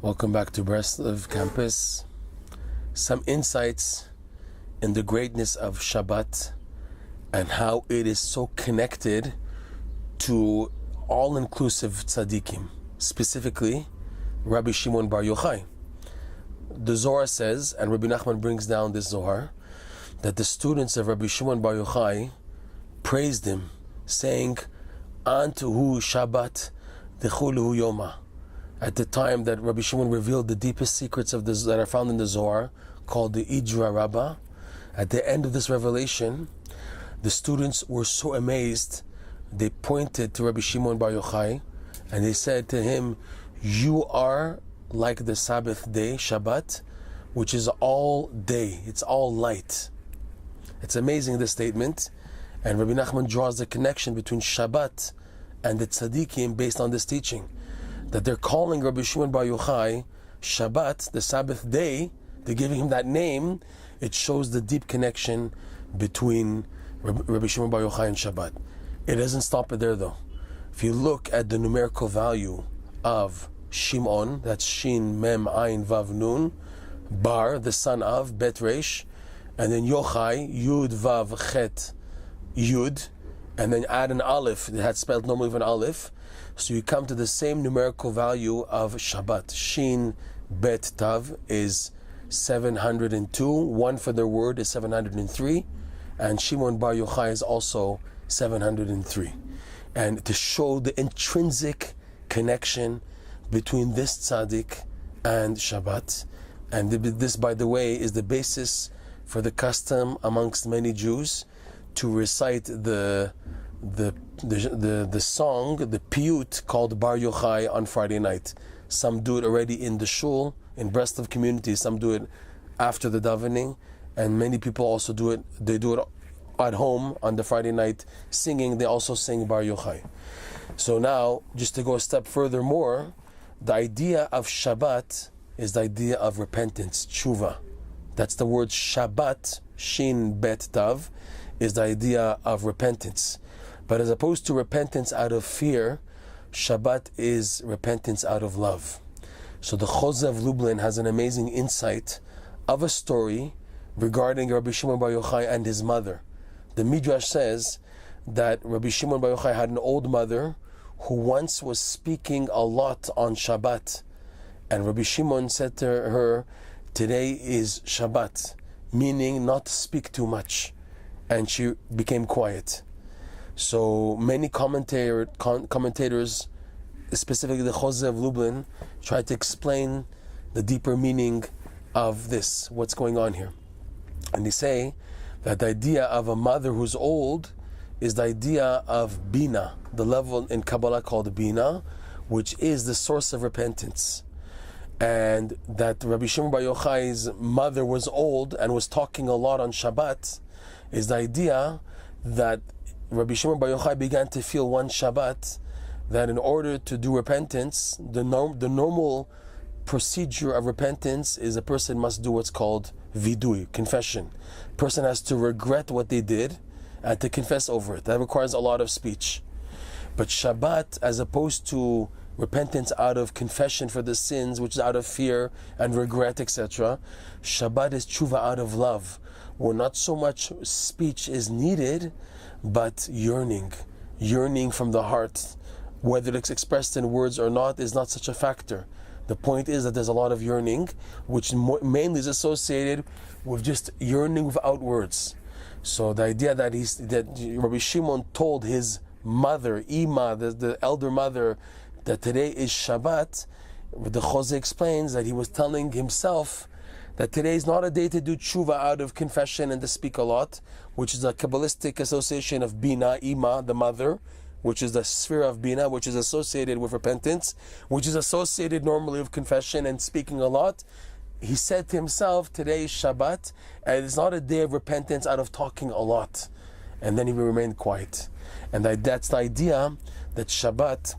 Welcome back to Breslov campus. Some insights in the greatness of Shabbat and how it is so connected to all-inclusive tzaddikim, specifically Rabbi Shimon Bar Yochai. The Zohar says, and Rabbi Nachman brings down this Zohar, that the students of Rabbi Shimon Bar Yochai praised him, saying, Antuhu Shabbat dechuluhu Yoma. At the time that Rabbi Shimon revealed the deepest secrets of this that are found in the Zohar, called the Ijra Rabbah, at the end of this revelation, the students were so amazed, they pointed to Rabbi Shimon Bar Yochai, and they said to him, you are like the Sabbath day, Shabbat, which is all day, it's all light. It's amazing, this statement, and Rabbi Nachman draws the connection between Shabbat and the Tzaddikim based on this teaching, that they're calling Rabbi Shimon Bar Yochai Shabbat, the Sabbath day. They're giving him that name. It shows the deep connection between Rabbi Shimon Bar Yochai and Shabbat. It doesn't stop it there though. If you look at the numerical value of Shimon, that's Shin, Mem, Ayin, Vav, Nun, Bar, the son of, Bet, Resh, and then Yochai, Yud, Vav, Chet, Yud, and then add an Aleph, it had spelled normally with an Aleph, so you come to the same numerical value of Shabbat. Shin, Bet, Tav is 702, one for the word is 703, and Shimon Bar Yochai is also 703. And to show the intrinsic connection between this tzaddik and Shabbat, and this, by the way, is the basis for the custom amongst many Jews to recite the song, the piyut called Bar Yochai on Friday night. Some do it already in the shul, in Breslov community, some do it after the davening, and many people also do it, they do it at home on the Friday night singing, they also sing Bar Yochai. So now, just to go a step further more, the idea of Shabbat is the idea of repentance, tshuva. That's the word Shabbat, Shin Bet Tav, is the idea of repentance. But as opposed to repentance out of fear, Shabbat is repentance out of love. So the Chozeh of Lublin has an amazing insight of a story regarding Rabbi Shimon Bar Yochai and his mother. The Midrash says that Rabbi Shimon Bar Yochai had an old mother who once was speaking a lot on Shabbat. And Rabbi Shimon said to her, today is Shabbat, meaning not to speak too much. And she became quiet. So many commentators, specifically the Chozeh of Lublin, try to explain the deeper meaning of this, what's going on here. And they say that the idea of a mother who's old is the idea of Bina, the level in Kabbalah called Bina, which is the source of repentance. And that Rabbi Shimon Bar Yochai's mother was old and was talking a lot on Shabbat is the idea that Rabbi Shimon Bar Yochai began to feel one Shabbat that in order to do repentance, the normal procedure of repentance is a person must do what's called vidui, confession. A person has to regret what they did and to confess over it. That requires a lot of speech. But Shabbat, as opposed to repentance out of confession for the sins, which is out of fear and regret, etc., Shabbat is tshuva out of love, where not so much speech is needed, but yearning from the heart. Whether it's expressed in words or not is not such a factor. The point is that there's a lot of yearning, which mainly is associated with just yearning without words. So the idea that Rabbi Shimon told his mother, Ima, the elder mother, that today is Shabbat, the Chozeh explains that he was telling himself that today is not a day to do tshuva out of confession and to speak a lot, which is a Kabbalistic association of Bina, Ima, the mother, which is the sphere of Bina, which is associated with repentance, which is associated normally with confession and speaking a lot. He said to himself, today is Shabbat, and it's not a day of repentance out of talking a lot. And then he remained quiet. And that's the idea that Shabbat,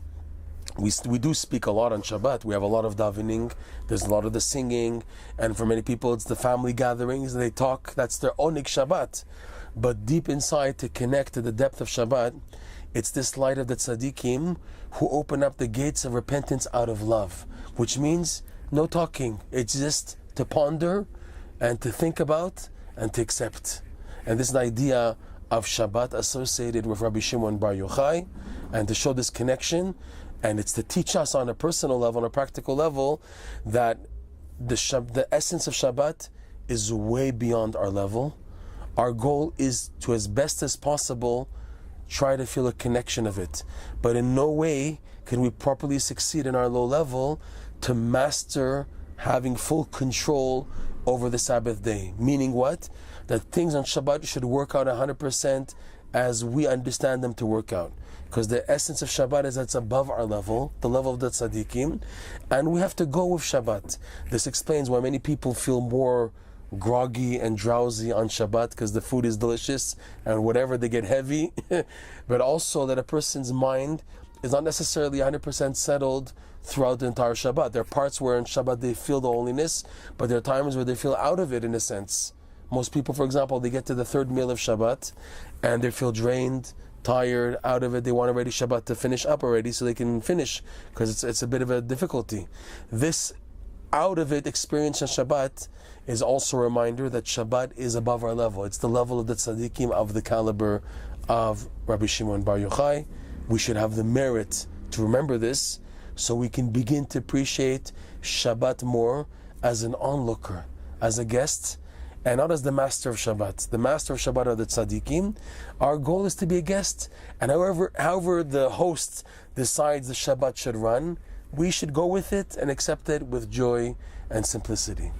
we do speak a lot on Shabbat. We have a lot of davening, there's a lot of the singing, and for many people it's the family gatherings, they talk, that's their onik Shabbat. But deep inside, to connect to the depth of Shabbat, it's this light of the tzaddikim who open up the gates of repentance out of love, which means no talking. It's just to ponder and to think about and to accept. And this is the idea of Shabbat associated with Rabbi Shimon Bar Yochai, and to show this connection. And it's to teach us on a personal level, on a practical level, that the essence of Shabbat is way beyond our level. Our goal is to, as best as possible, try to feel a connection of it. But in no way can we properly succeed in our low level to master having full control over the Sabbath day. Meaning what? That things on Shabbat should work out 100% as we understand them to work out. Because the essence of Shabbat is that's above our level, the level of the Tzaddikim, and we have to go with Shabbat. This explains why many people feel more groggy and drowsy on Shabbat, because the food is delicious and whatever, they get heavy. But also that a person's mind is not necessarily 100% settled throughout the entire Shabbat. There are parts where in Shabbat they feel the holiness, but there are times where they feel out of it in a sense. Most people, for example, they get to the third meal of Shabbat and they feel drained, tired, out of it. They want already Shabbat to finish up already so they can finish, because it's a bit of a difficulty. This out of it experience on Shabbat is also a reminder that Shabbat is above our level. It's the level of the tzaddikim of the caliber of Rabbi Shimon Bar Yochai. We should have the merit to remember this so we can begin to appreciate Shabbat more as an onlooker, as a guest, and not as the master of Shabbat. The master of Shabbat are the tzaddikim. Our goal is to be a guest, and however the host decides the Shabbat should run, we should go with it and accept it with joy and simplicity.